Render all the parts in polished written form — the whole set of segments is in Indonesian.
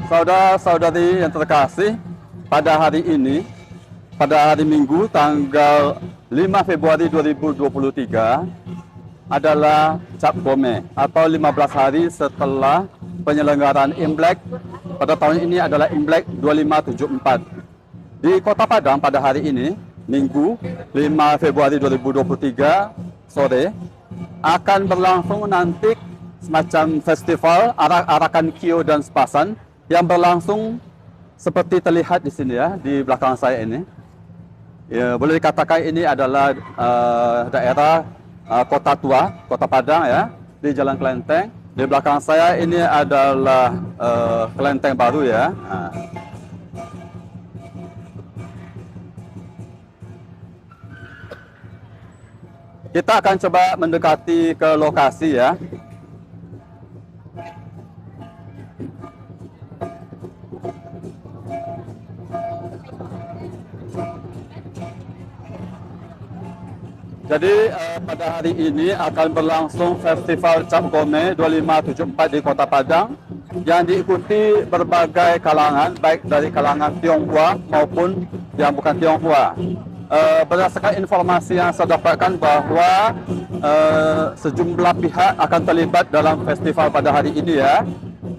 Saudara-saudari yang terkasih, pada hari ini, pada hari Minggu tanggal 5 Februari 2023 adalah Cap Gome atau 15 hari setelah penyelenggaraan Imlek. Pada tahun ini adalah Imlek 2574. Di Kota Padang pada hari ini, Minggu 5 Februari 2023 sore, akan berlangsung nanti semacam festival arak-arakan Kio dan Sepasan yang berlangsung seperti terlihat di sini ya, di belakang saya ini. Ya, boleh dikatakan ini adalah daerah Kota Tua, Kota Padang ya, di Jalan Kelenteng. Di belakang saya ini adalah Kelenteng Baru ya. Kita akan coba mendekati ke lokasi ya. Jadi pada hari ini akan berlangsung Festival Cap Gome 2574 di Kota Padang yang diikuti berbagai kalangan, baik dari kalangan Tionghoa maupun yang bukan Tionghoa. Berdasarkan informasi yang saya dapatkan bahwa sejumlah pihak akan terlibat dalam festival pada hari ini ya.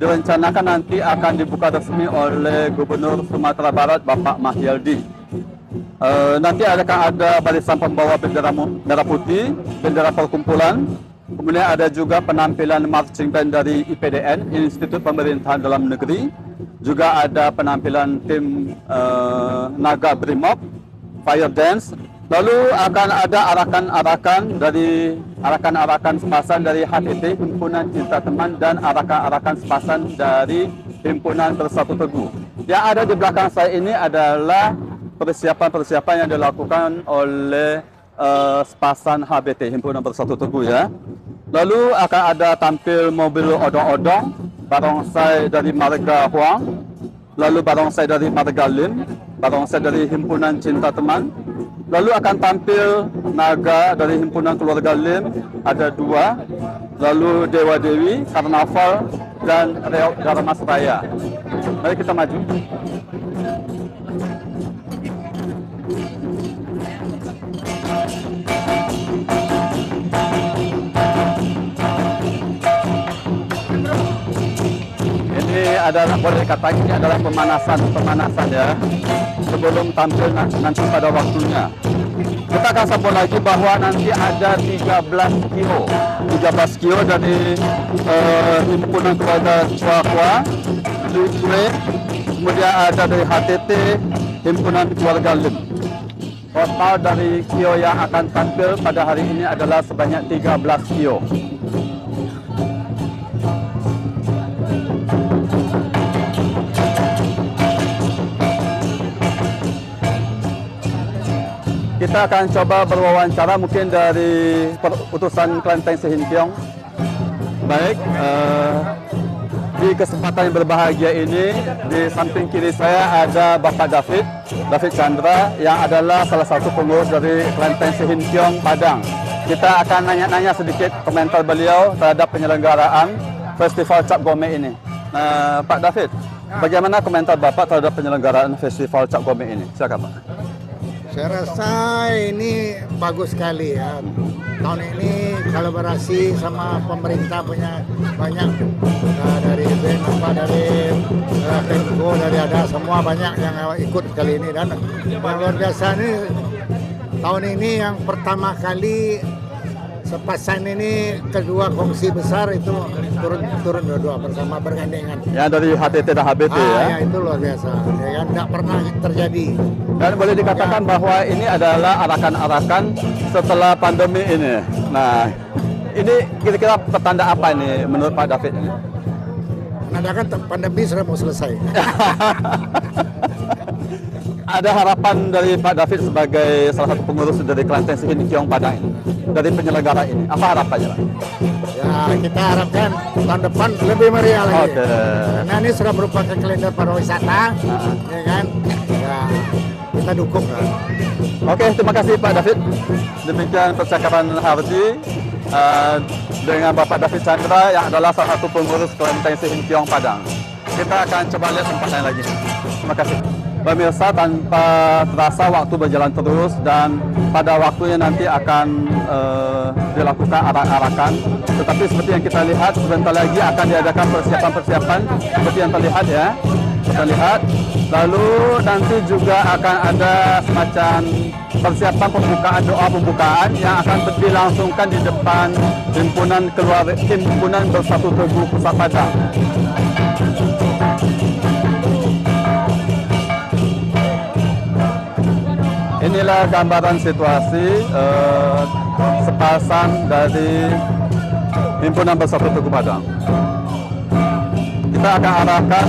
Direncanakan nanti akan dibuka resmi oleh Gubernur Sumatera Barat Bapak Mahyildi. Nanti akan ada barisan pembawa bendera merah putih, bendera perkumpulan. Kemudian ada juga penampilan marching band dari IPDN, Institut Pemerintahan Dalam Negeri. Juga ada penampilan tim Naga Brimob, Fire Dance. Lalu akan ada arakan-arakan sepasan dari HTT, Himpunan Cinta Teman, dan arakan-arakan sepasan dari Himpunan Bersatu Teguh. Yang ada di belakang saya ini adalah persiapan-persiapan yang dilakukan oleh sepasan HBT, Himpunan Bersatu Teguh ya. Lalu akan ada tampil mobil odong-odong, barongsai dari Marga Huang, lalu barongsai dari Marga Lim, barongsai dari Himpunan Cinta Teman. Lalu akan tampil naga dari Himpunan Keluarga Lim, ada 2. Lalu Dewa Dewi, Karnaval, dan Reok Darmas Raya. Mari kita maju. Ini adalah, boleh dikatakan ini adalah pemanasan ya, sebelum tampil nanti pada waktunya. Kita akan sambung lagi bahwa nanti ada 13 kio dari Himpunan Keluarga Chua, kemudian ada dari HTT, Himpunan Keluarga Lim. Total dari kio yang akan tampil pada hari ini adalah sebanyak 13 kio. Kita akan coba berwawancara mungkin dari utusan Kelenteng Sehintiong. Baik, di kesempatan yang berbahagia ini, di samping kiri saya ada Bapak David Chandra yang adalah salah satu pengurus dari Kelenteng Sehintiong Padang. Kita akan nanya-nanya sedikit komentar beliau terhadap penyelenggaraan Festival Cap Gome ini. Pak David, bagaimana komentar Bapak terhadap penyelenggaraan Festival Cap Gome ini? Silakan Pak. Saya rasa ini bagus sekali ya. Tahun ini kolaborasi sama pemerintah punya banyak dari BEN, dari Pemko, dari ada semua banyak yang ikut kali ini, dan luar biasa ini tahun ini yang pertama kali sepasan ini kedua kongsi besar itu turun dua bersama bergandengan. Ya, dari HTT dan HBT ya. Ya itu luar biasa. Ya kan tidak pernah terjadi. Dan boleh dikatakan bahwa ini adalah arakan-arakan setelah pandemi ini. Nah, ini kira-kira petanda apa ini menurut Pak David ini? Menandakan pandemi sudah mau selesai. Ada harapan dari Pak David sebagai salah satu pengurus dari Kelenteng Sehintiong Padang ini, dari penyelenggara ini. Apa harapannya, Pak? Ya, kita harapkan tahun depan lebih meriah lagi. Oke. Karena ini sudah merupakan kalender pariwisata, ya kan? Ya, kita dukung lah. Oke, terima kasih Pak David. Demikian percakapan Hardi dengan Bapak David Chandra yang adalah salah satu pengurus Kelenteng Sehintiong Padang. kita akan coba lihat tempat lain lagi. Terima kasih. Pemirsa, tanpa terasa waktu berjalan terus dan pada waktunya nanti akan dilakukan arak-arakan. Tetapi seperti yang kita lihat, sebentar lagi akan diadakan persiapan-persiapan seperti yang terlihat ya. Kita lihat. Lalu nanti juga akan ada semacam persiapan pembukaan, doa pembukaan yang akan dilangsungkan di depan Himpunan Bersatu Teguh Pusat Padang. Inilah gambaran situasi sepasang dari Himpunan Bersatu Teguh Padang. Kita akan arahkan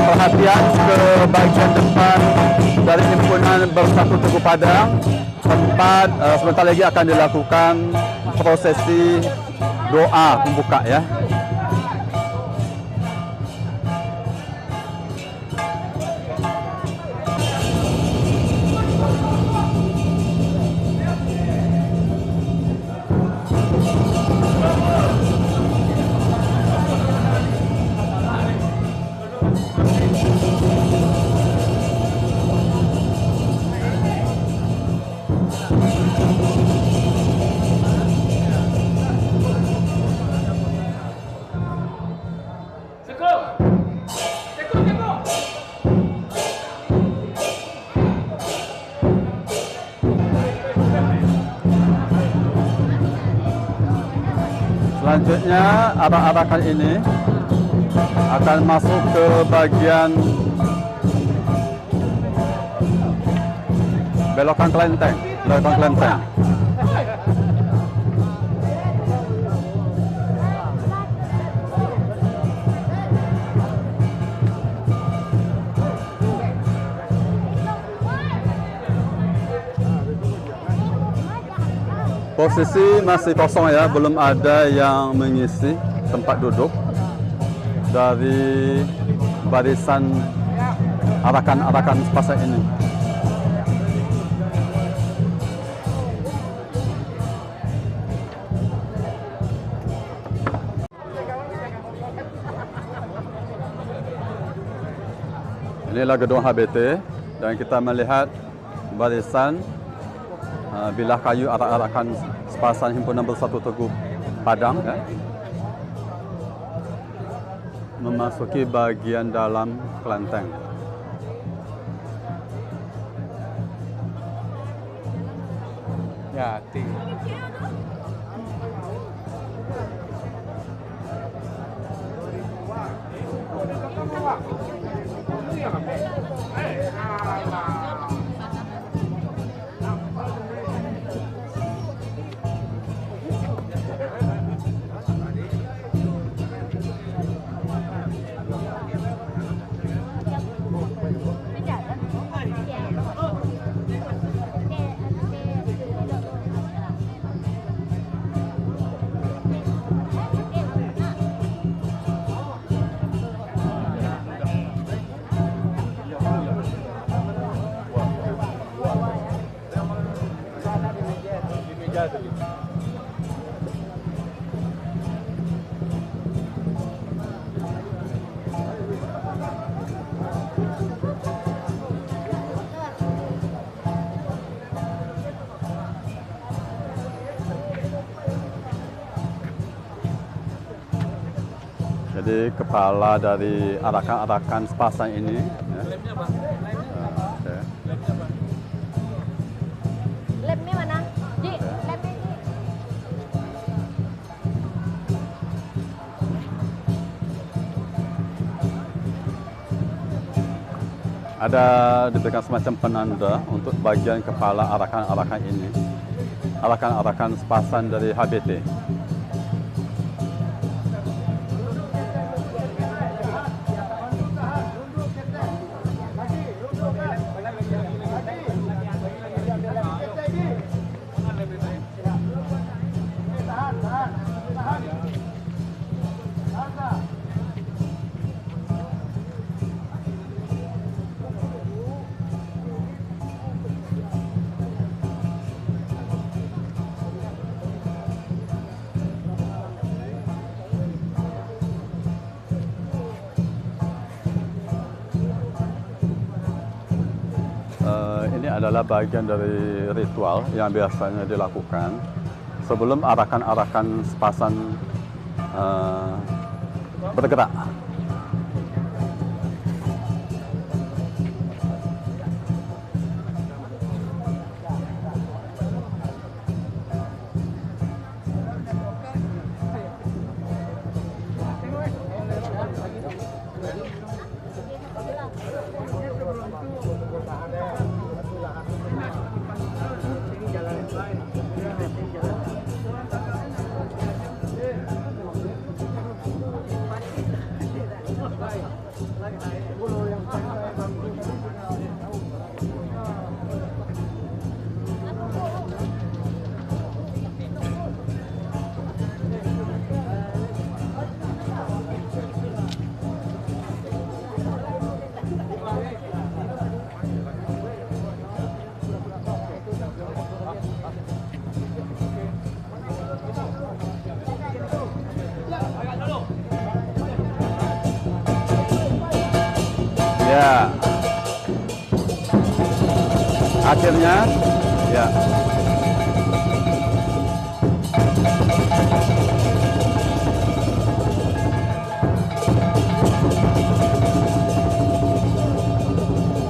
perhatian ke bagian depan dari Himpunan Bersatu Teguh Padang, tempat sebentar lagi akan dilakukan prosesi doa pembuka ya. Selanjutnya arak-arakan ini akan masuk ke bagian belokan kelenteng. Posisi masih kosong ya, belum ada yang mengisi tempat duduk dari barisan arakan sepasang ini. Inilah gedung HBT dan kita melihat barisan bilah kayu arak-arakan sepasang Himpunan Bersatu Teguh Padang ya, memasuki bagian dalam kelenteng. Ya, Jadi kepala dari arakan-arakan sepasang ini ya. Lemnya mana? Ji, lemnya Ji. Ada diberikan semacam penanda untuk bagian kepala arakan-arakan ini, arakan-arakan sepasang dari HBT. adalah bagian dari ritual yang biasanya dilakukan sebelum arakan-arakan sepasan bergerak. Ya, akhirnya, ya.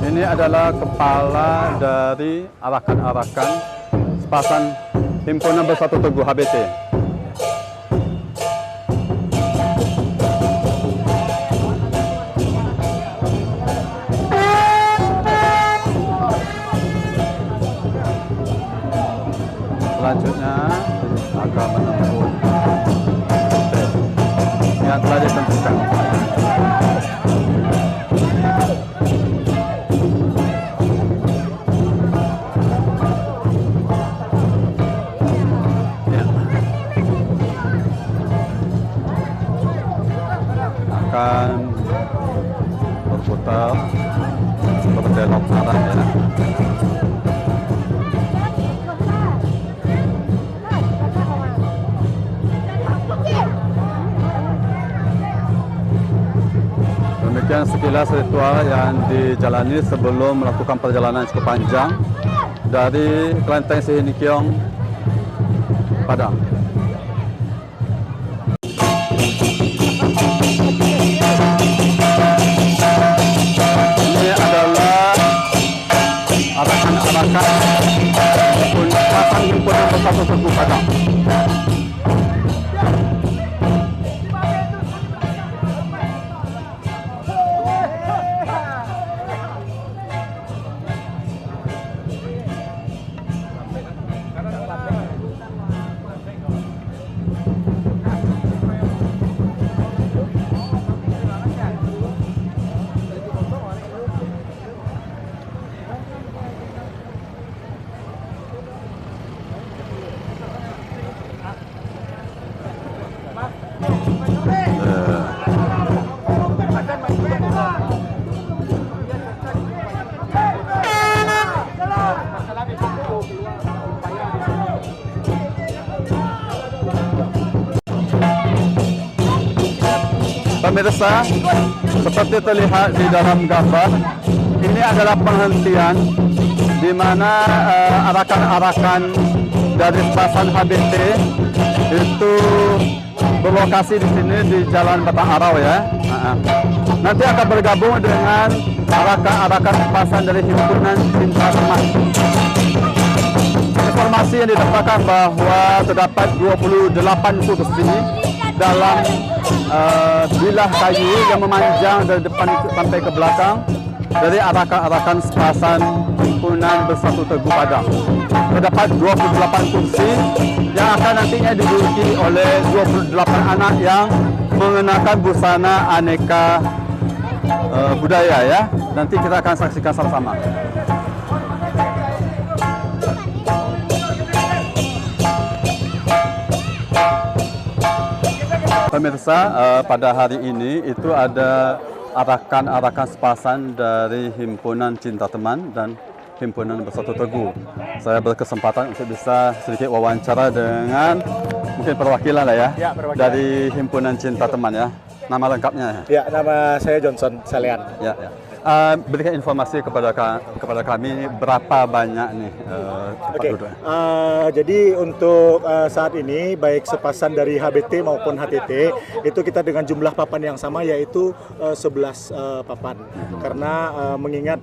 Ini adalah kepala dari arakan-arakan sepasan Himpunan Bersatu Teguh HBT. Selanjutnya akan menempuh yang telah ditentukan. Ya. Akan berputar berbelok arah ya. Demikian sekilas ritual yang dijalani sebelum melakukan perjalanan cukup panjang dari Kelenteng Sihinikiong, Padang. Ini adalah arakan-arakan Himpunan Bersatu Teguh Padang. Pemirsa, seperti terlihat di dalam gambar, ini adalah penghentian di mana arakan-arakan dari sepasan HBT itu berlokasi di sini di Jalan Batang Arau ya. Nanti akan bergabung dengan arakan-arakan sepasan dari Himpunan Cinta Teman. Informasi yang didapatkan bahwa terdapat 28 kursi dalam bilah kayu yang memanjang dari depan sampai ke belakang dari arakan-arakan sepasan Himpunan Bersatu Teguh Padang. Terdapat 28 kursi yang akan nantinya diduduki oleh 28 anak yang mengenakan busana aneka budaya ya. Nanti kita akan saksikan sama-sama. Pemirsa, pada hari ini itu ada arakan-arakan sepasan dari Himpunan Cinta Teman dan Himpunan Bersatu Teguh. Saya berkesempatan untuk bisa sedikit wawancara dengan mungkin perwakilan lah ya, dari Himpunan Cinta Teman ya. Nama lengkapnya. Ya, nama saya Johnson Salean. Ya, ya. Berikan informasi kepada kami berapa banyak nih tempat Oke, duduk. jadi untuk saat ini baik sepasan dari HBT maupun HTT itu kita dengan jumlah papan yang sama yaitu 11 papan. Karena mengingat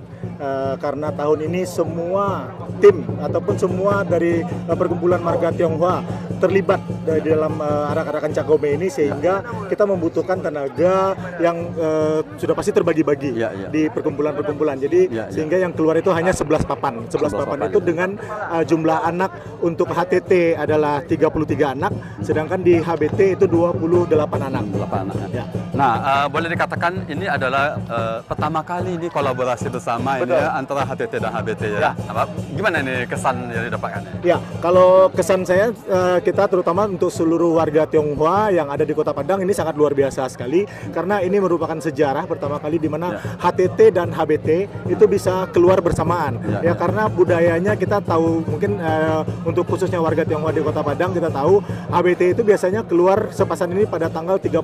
karena tahun ini semua tim ataupun semua dari perkumpulan marga Tionghoa terlibat di dalam arak-arakan Cap Gome ini sehingga kita membutuhkan tenaga yang sudah pasti terbagi-bagi di perkumpulan-perkumpulan. Jadi sehingga yang keluar itu hanya 11 papan. 11 papan itu dengan jumlah anak untuk HTT adalah 33 anak, sedangkan di HBT itu 28 anak. 8 anak. Ya. Nah, boleh dikatakan ini adalah pertama kali ini kolaborasi bersama ini ya, antara HTT dan HBT ya. Gimana ini kesan yang didapatkan? Ya, kalau kesan saya kita terutama untuk seluruh warga Tionghoa yang ada di Kota Padang ini sangat luar biasa sekali karena ini merupakan sejarah pertama kali di mana HTT dan HBT itu bisa keluar bersamaan. Ya, karena budayanya kita tahu mungkin untuk khususnya warga Tionghoa di Kota Padang kita tahu HBT itu biasanya keluar sepasan ini pada tanggal 31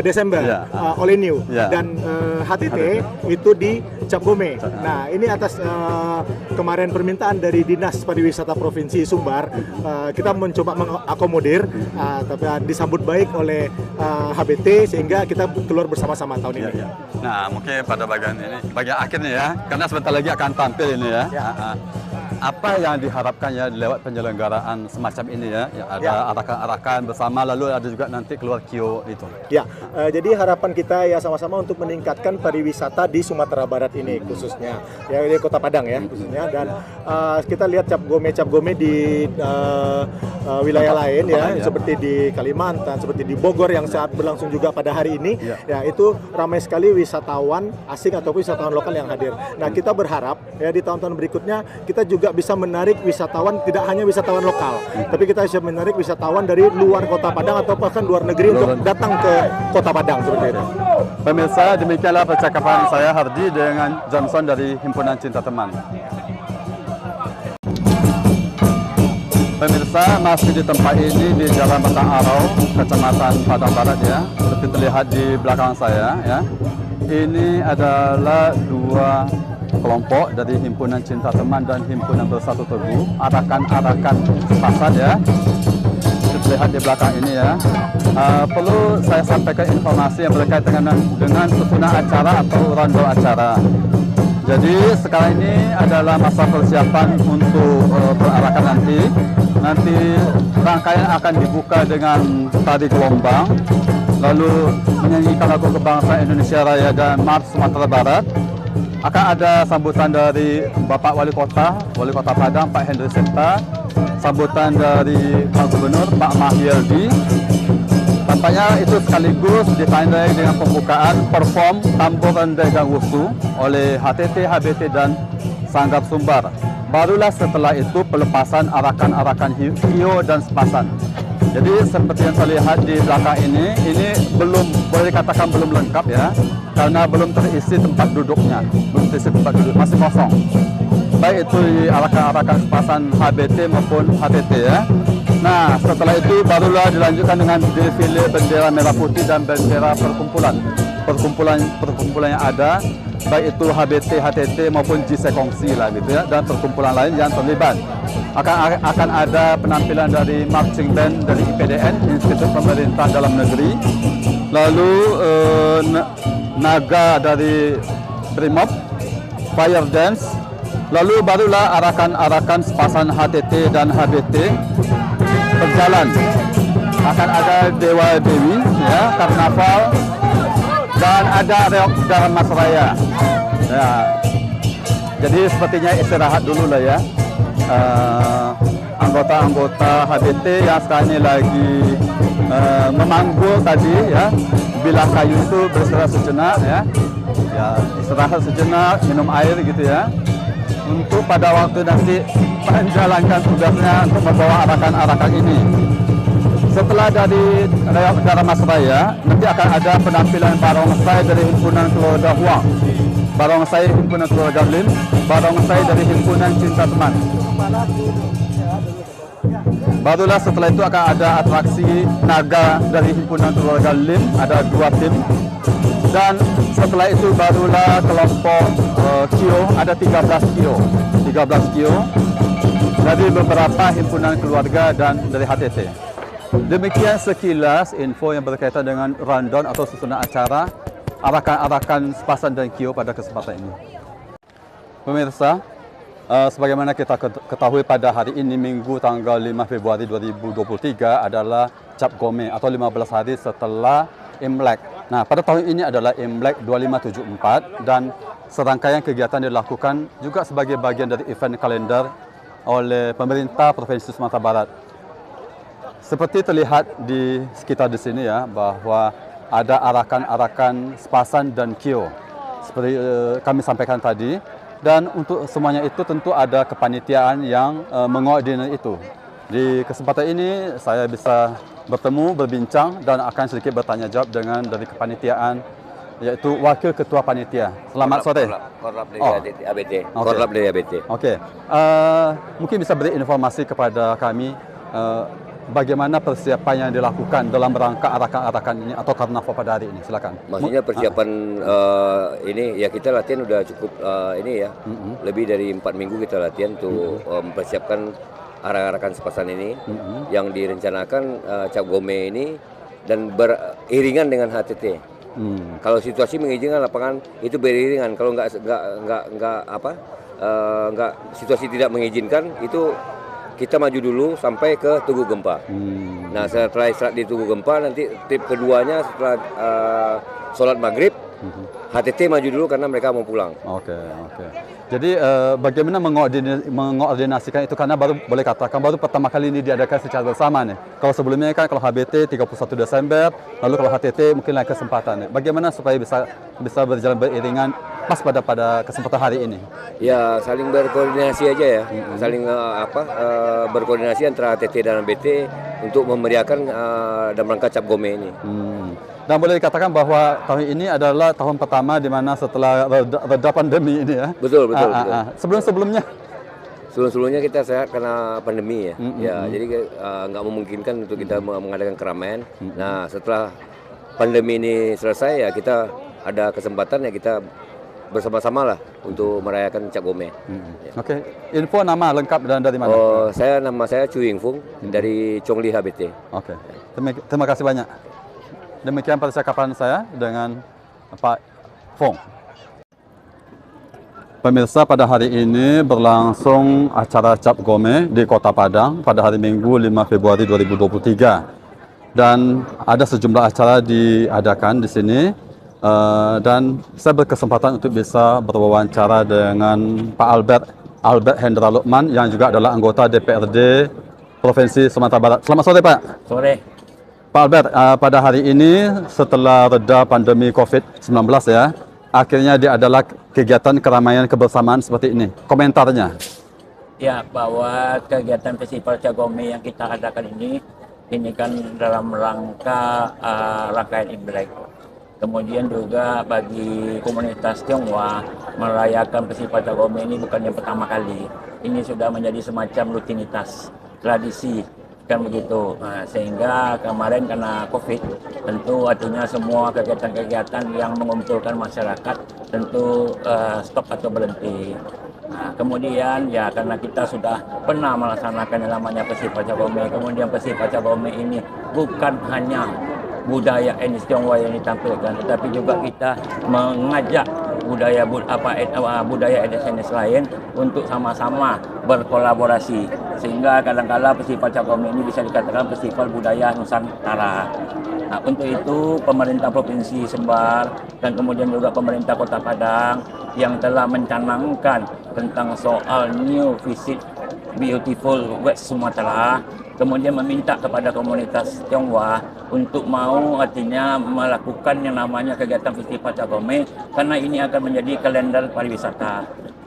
Desember All New dan HTT itu di Cap Gome. Nah, ini atas kemarin permintaan dari Dinas Pariwisata Provinsi Sumbar, kita mencoba mengakomodir, tapi disambut baik oleh HBT sehingga kita keluar bersama-sama tahun ini. Nah, mungkin pada bagian akhirnya ya, karena sebentar lagi akan tampil ini ya. Apa yang diharapkan ya lewat penyelenggaraan semacam ini ya? Ada arakan-arakan bersama, lalu ada juga nanti keluar kio itu. Ya, jadi harapan kita ya sama-sama untuk meningkatkan pariwisata di Sumatera Barat ini khususnya, ya di Kota Padang ya khususnya, dan kita lihat Cap Gome di wilayah lain ya, seperti di Kalimantan, seperti di Bogor yang saat berlangsung juga pada hari ini, ya itu ramai sekali wisatawan asing ataupun wisatawan lokal yang hadir. Nah, kita berharap ya di tahun-tahun berikutnya kita juga bisa menarik wisatawan, tidak hanya wisatawan lokal, tapi kita bisa menarik wisatawan dari luar Kota Padang atau bahkan luar negeri untuk datang ke Kota Padang seperti itu. Pemirsa, demikianlah percakapan saya Hardi dengan Johnson dari Himpunan Cinta Teman. Pemirsa, masih di tempat ini di Jalan Batang Arau, Kecamatan Padang Barat ya, seperti terlihat di belakang saya ya. Ini adalah dua kelompok dari Himpunan Cinta Teman dan Himpunan Bersatu Teguh, arakan-arakan sepasat ya, terlihat di belakang ini ya. Perlu saya sampaikan informasi yang berkaitan dengan susunan acara atau rondo acara. Jadi sekarang ini adalah masa persiapan untuk berarakan nanti. Nanti rangkaian akan dibuka dengan tari gelombang, lalu menyanyikan lagu kebangsaan Indonesia Raya dan Mars Sumatera Barat. Akan ada sambutan dari Bapak Wali Kota Padang, Pak Hendri Septa, sambutan dari Pak Gubernur, Pak Mahyildi. Tampaknya itu sekaligus ditandai dengan pembukaan perform tambur rendai dan wusu oleh HTT, HBT dan Sanggap Sumbar. Barulah setelah itu pelepasan arakan-arakan hio dan sepasan. Jadi seperti yang terlihat di belakang ini belum boleh dikatakan belum lengkap ya, karena belum terisi tempat duduknya, masih kosong. Baik itu di arakan-arakan sepasan HBT maupun HTT ya. Nah, setelah itu barulah dilanjutkan dengan defile bendera merah putih dan bendera perkumpulan yang ada, baik itu HBT, HTT maupun JISE Kongsi lah gitu ya, dan perkumpulan lain yang terlibat. Akan ada penampilan dari marching band dari IPDN, Institut Pemerintah Dalam Negeri, lalu naga dari Brimob, fire dance, lalu barulah arakan-arakan sepasan HTT dan HBT berjalan. Akan ada Dewa Dewi ya, karnaval, dan ada reok dalam Mas Raya ya. Jadi sepertinya istirahat dulu lah ya anggota-anggota HBT yang sekarang ini lagi memanggul tadi ya, bilah kayu itu beristirahat sejenak ya, istirahat sejenak, minum air gitu ya, untuk pada waktu nanti menjalankan tugasnya untuk membawa arakan-arakan ini. Setelah dari reok Dara Mas Raya, nanti akan ada penampilan barongsai dari Himpunan Keluarga Huang, barongsai Himpunan Keluarga Lim, barongsai dari Himpunan Cinta Teman. Barulah setelah itu akan ada atraksi naga dari himpunan keluarga Lim, ada 2 tim. Dan setelah itu barulah kelompok Kio, ada 13 Kio. 13 Kio dari beberapa himpunan keluarga dan dari HTT. Demikian sekilas info yang berkaitan dengan rundown atau susunan acara, arakan-arakan sepasan dan Kio pada kesempatan ini. Pemirsa, sebagaimana kita ketahui pada hari ini Minggu tanggal 5 Februari 2023 adalah Cap Gome atau 15 hari setelah Imlek. Nah, pada tahun ini adalah Imlek 2574 dan serangkaian kegiatan dilakukan juga sebagai bagian dari event kalender oleh pemerintah Provinsi Sumatera Barat. Seperti terlihat di sekitar di sini ya, bahwa ada arakan-arakan sepasan dan Kio seperti kami sampaikan tadi. Dan untuk semuanya itu tentu ada kepanitiaan yang mengoordinir itu. Di kesempatan ini saya bisa bertemu, berbincang dan akan sedikit bertanya jawab dengan dari kepanitiaan, yaitu Wakil Ketua Panitia. Selamat sore. Korlap dari ABT. Oke. Korlap dari ABT. Oke. Mungkin bisa beri informasi kepada kami bagaimana persiapan yang dilakukan dalam rangka arakan-arakan ini atau karnaval pada hari ini. Silakan. Maksudnya persiapan ini ya kita latihan udah cukup ini ya. Lebih dari 4 minggu kita latihan untuk mempersiapkan arakan sepasan ini yang direncanakan Cap Gome ini dan beriringan dengan HTT. Kalau situasi mengizinkan lapangan itu beriringan. Kalau nggak situasi tidak mengizinkan itu kita maju dulu sampai ke Tugu Gempa. Nah setelah di Tugu Gempa nanti trip keduanya setelah sholat maghrib HTT maju dulu karena mereka mau pulang. Oke. Jadi bagaimana mengoordinasikan itu, karena baru boleh katakan baru pertama kali ini diadakan secara bersama nih. Kalau sebelumnya kan kalau HBT 31 Desember, lalu kalau HTT mungkin lain kesempatan. Bagaimana supaya bisa berjalan beriringan pas pada kesempatan hari ini? Ya saling berkoordinasi aja ya, saling berkoordinasi antara HTT dan HBT untuk memeriahkan dalam rangka Cap Gome ini. Dan boleh dikatakan bahwa tahun ini adalah tahun pertama di mana setelah reda pandemi ini ya. Betul. Sebelum-sebelumnya kita sehat karena pandemi ya. Jadi nggak memungkinkan untuk kita mengadakan keramaian. Nah setelah pandemi ini selesai ya kita ada kesempatan ya kita bersama-sama lah untuk merayakan Cap Gome. Oke. Info nama lengkap dan dari mana? Nama saya Chu Ying Fung dari Chongli HBT. Oke. Terima kasih banyak. Demikian percakapan saya dengan Pak Fong. Pemirsa, pada hari ini berlangsung acara Cap Gome di Kota Padang pada hari Minggu 5 Februari 2023. Dan ada sejumlah acara diadakan di sini. Dan saya berkesempatan untuk bisa berwawancara dengan Pak Albert Hendra Lukman yang juga adalah anggota DPRD Provinsi Sumatera Barat. Selamat sore Pak. Sore. Pak Albert, pada hari ini setelah reda pandemi COVID-19 ya, akhirnya dia adalah kegiatan keramaian kebersamaan seperti ini. Komentarnya? Ya, bahwa kegiatan Festival Cap Gome yang kita adakan ini kan dalam rangka rangkaian Imlek. Kemudian juga bagi komunitas Tionghoa merayakan Festival Cap Gome ini bukan yang pertama kali. Ini sudah menjadi semacam rutinitas, tradisi. Kan begitu. Nah, sehingga kemarin karena COVID tentu artinya semua kegiatan-kegiatan yang mengumpulkan masyarakat tentu stop atau berhenti. Nah, kemudian ya karena kita sudah pernah melaksanakan yang namanya Festival Cap Gome, kemudian Festival Cap Gome ini bukan hanya budaya etnis Tionghoa yang ditampilkan, tetapi juga kita mengajak budaya etnis lain untuk sama-sama berkolaborasi, sehingga kadang-kala Festival Cap Gome ini bisa dikatakan festival budaya Nusantara. Nah, untuk itu pemerintah Provinsi Sumbar dan kemudian juga pemerintah Kota Padang yang telah mencanangkan tentang soal New Visit Beautiful West Sumatera, kemudian meminta kepada komunitas Tionghoa untuk mau artinya melakukan yang namanya kegiatan Festival Cap Gome karena ini akan menjadi kalender pariwisata.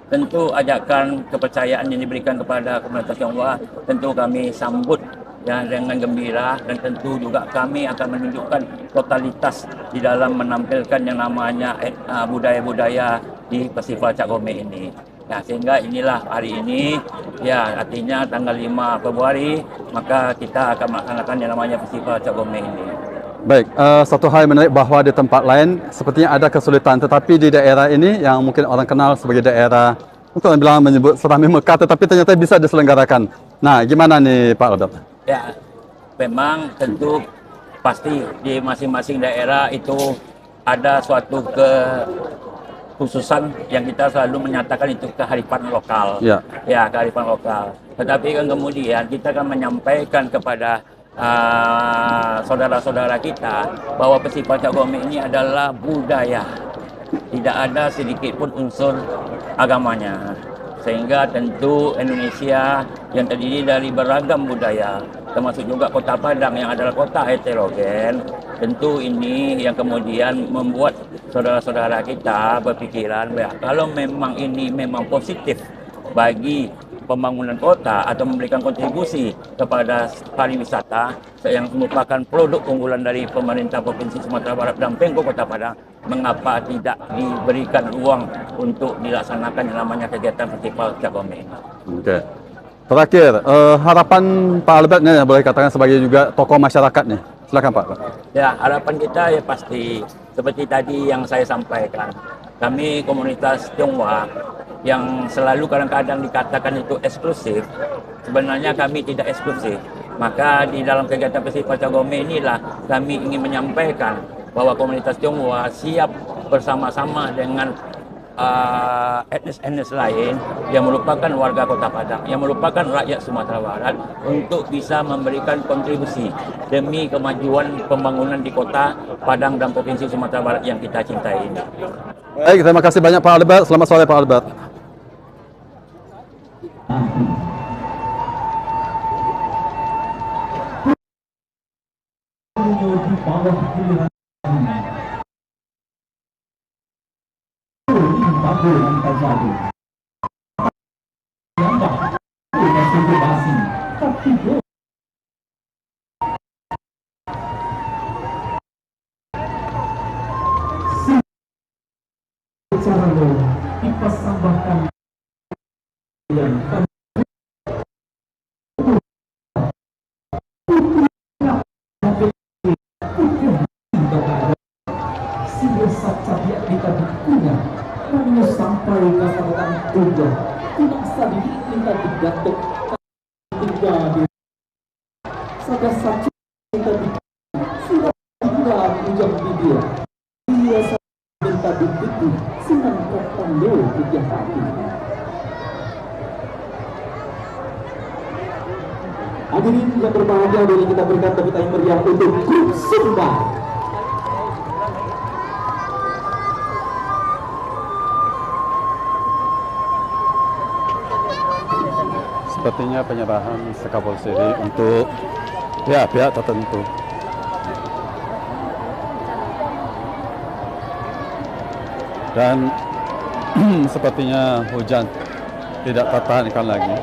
Tentu ajakan kepercayaan yang diberikan kepada komunitas Tionghoa tentu kami sambut ya, dengan gembira, dan tentu juga kami akan menunjukkan totalitas di dalam menampilkan yang namanya budaya-budaya di Festival Cap Gome ini. Nah, sehingga inilah hari ini, ya artinya tanggal 5 Februari, maka kita akan melaksanakan yang namanya Festival Cap Gome ini. Baik, satu hal yang menarik bahawa di tempat lain sepertinya ada kesulitan, tetapi di daerah ini yang mungkin orang kenal sebagai daerah, mungkin orang bilang menyebut Serami Mekah, tetapi ternyata bisa diselenggarakan. Nah, gimana nih Pak Albert? Ya, memang tentu pasti di masing-masing daerah itu ada suatu khususan yang kita selalu menyatakan itu kearifan lokal. Ya. Ya, kearifan lokal. Tetapi kan kemudian kita akan menyampaikan kepada saudara-saudara kita bahwa Festival Cap Gome ini adalah budaya. Tidak ada sedikit pun unsur agamanya. Sehingga tentu Indonesia yang terdiri dari beragam budaya, termasuk juga Kota Padang yang adalah kota heterogen, tentu ini yang kemudian membuat saudara-saudara kita berpikiran bahwa kalau memang ini memang positif bagi pembangunan kota atau memberikan kontribusi kepada pariwisata yang merupakan produk unggulan dari pemerintah Provinsi Sumatera Barat dan Pemko Kota Padang, mengapa tidak diberikan ruang untuk dilaksanakan yang namanya kegiatan Festival Cap Gome ini. Oke. Terakhir, harapan Pak Albert nih boleh katakan sebagai juga tokoh masyarakat nih. Silakan Pak. Ya, harapan kita ya pasti seperti tadi yang saya sampaikan. Kami komunitas Tionghoa yang selalu kadang-kadang dikatakan itu eksklusif, sebenarnya kami tidak eksklusif. Maka di dalam kegiatan Festival Cap Gome inilah kami ingin menyampaikan bahwa komunitas Tionghoa siap bersama-sama dengan etnis-etnis lain yang merupakan warga Kota Padang, yang merupakan rakyat Sumatera Barat untuk bisa memberikan kontribusi demi kemajuan pembangunan di Kota Padang dan Provinsi Sumatera Barat yang kita cintai ini. Baik, terima kasih banyak Pak Albert. Selamat sore Pak Albert. sampai kapan tujuan tidak sabi kita digatuk tiga di sada satu kita sudah hingga ujung video dia minta dibikin senang ketemu tiga kali. Hadirin yang berbahagia, dari kita berikan tepuk tangan meriah untuk grup Sumba. Sepertinya penyerahan sekapol siri untuk pihak tertentu. Dan sepertinya hujan tidak tertahankan lagi.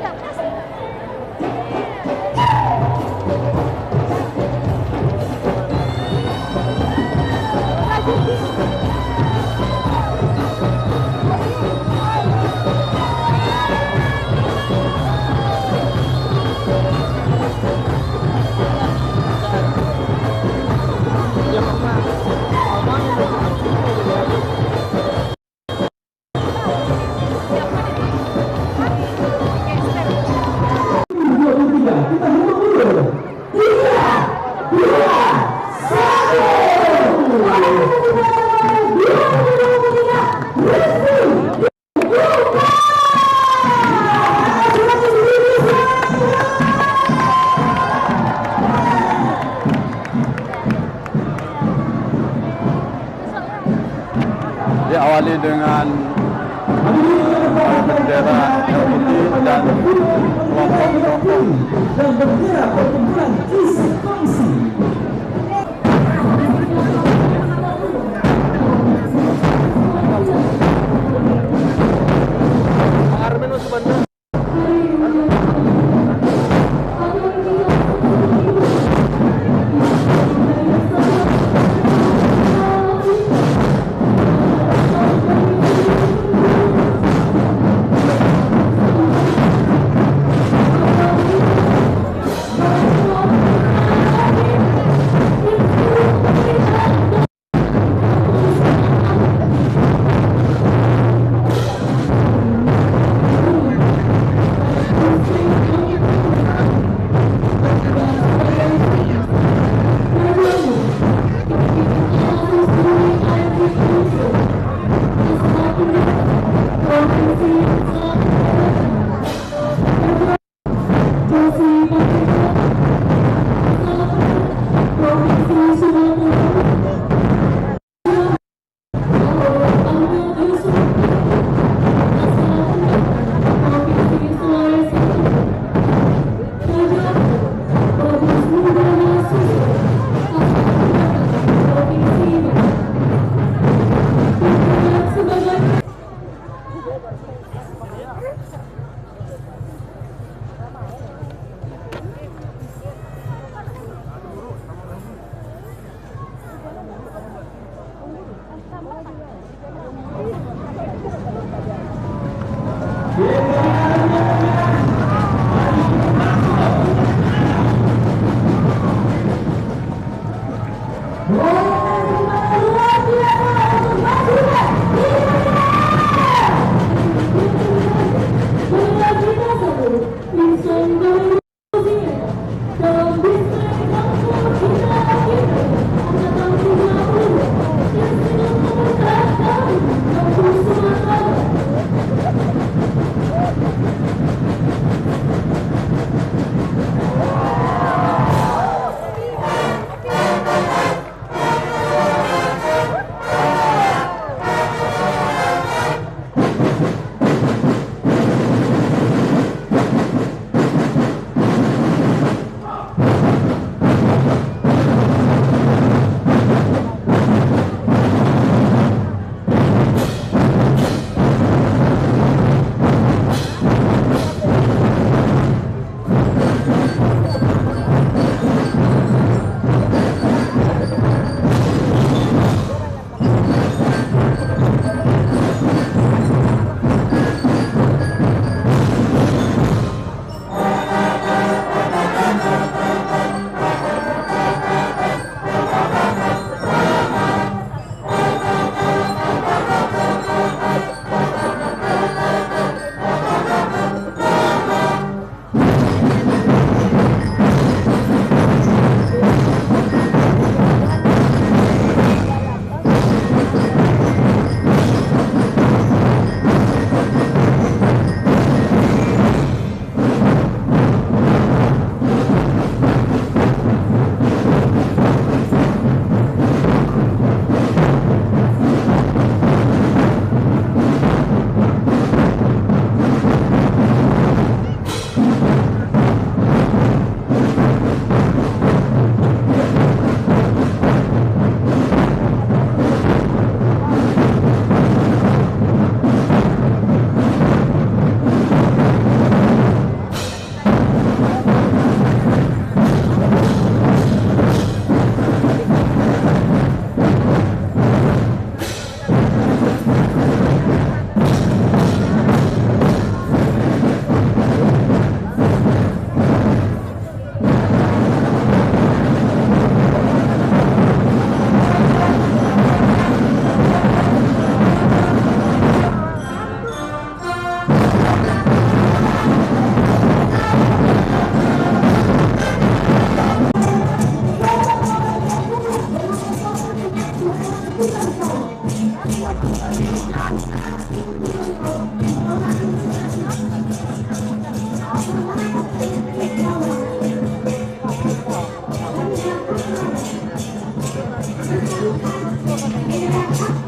Diawali dengan bendera merah putih dan kelompok-kelompok dan bendera perkumpulan isi kongsi.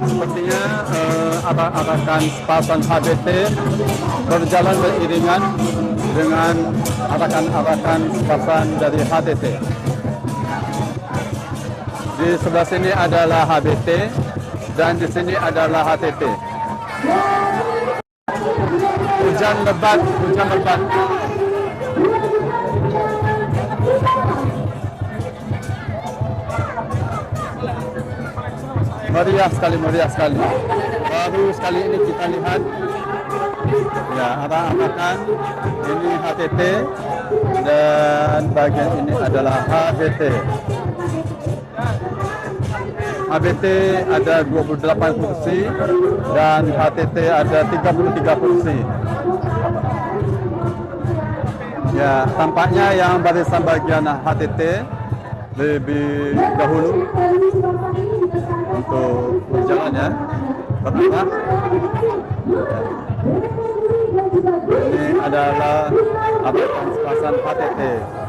Sepertinya arakan sepasang HBT berjalan beriringan dengan arakan sepasang dari HTT. Di sebelah sini adalah HBT dan di sini adalah HTT. Hujan lebat. Meriah sekali. Baru sekali ini kita lihat ya arakan ini HTT dan bagian ini adalah HBT. HBT ada 28 kursi dan HTT ada 33 kursi. Ya, tampaknya yang barisan bagian HTT lebih dahulu untuk berjalan ya. Pertama, ini adalah arakan sepasang HTT.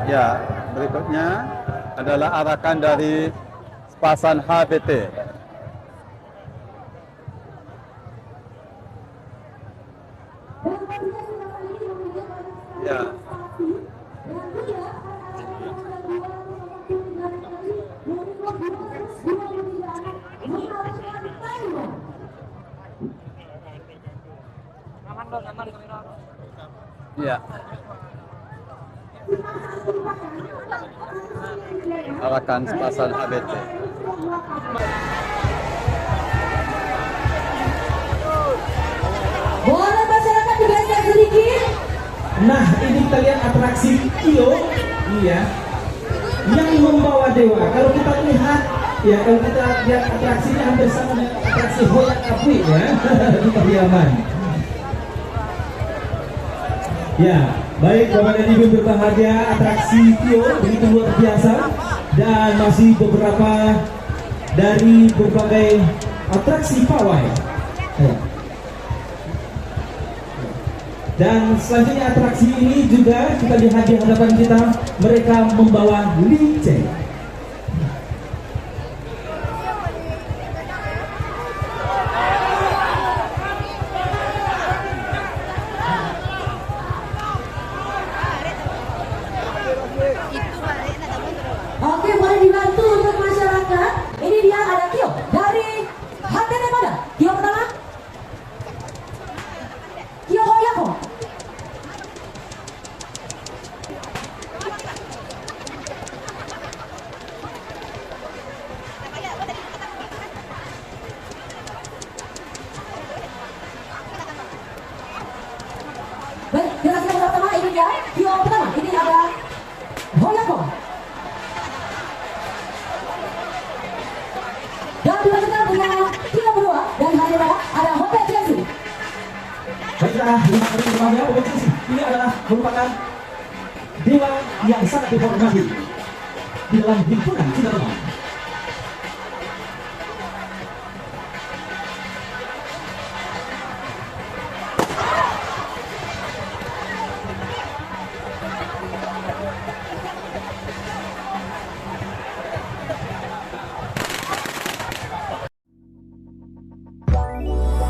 Ya, berikutnya adalah arakan dari sepasang HBT. Ya. Ya. Arakan sepasang HBT. Boleh masyarakat digeser Nah, ini kita lihat atraksi Tio, iya, yang membawa dewa. Kalau kita lihat, ya kalau kita lihat atraksinya hampir sama dengan atraksi Hoyak Api ya di Pariaman. Ya, baik Bapak dan Ibu berbahagia, atraksi Tio begitu luar biasa dan masih beberapa dari berbagai atraksi pawai. Ya. Dan selanjutnya atraksi ini juga kita lihat di hadapan kita, mereka membawa lincah. Oke, boleh dibantu untuk masyarakat. Ini dia ada Tio dari HTT Padang. Tio pertama. Tio Hoyako. Baik, generasi yang pertama ini dia Tio pertama. Ini ada Hoyako. Dan dilanjutkan dengan Tio kedua dari HTT ada Hope Chelsea. Baiklah, lima kali berbahagia kompetisi ini adalah merupakan dewa yang sangat dihormati di dalam himpunan kita teman.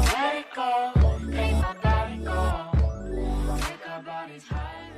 Let it go, make my body go. Make our bodies high.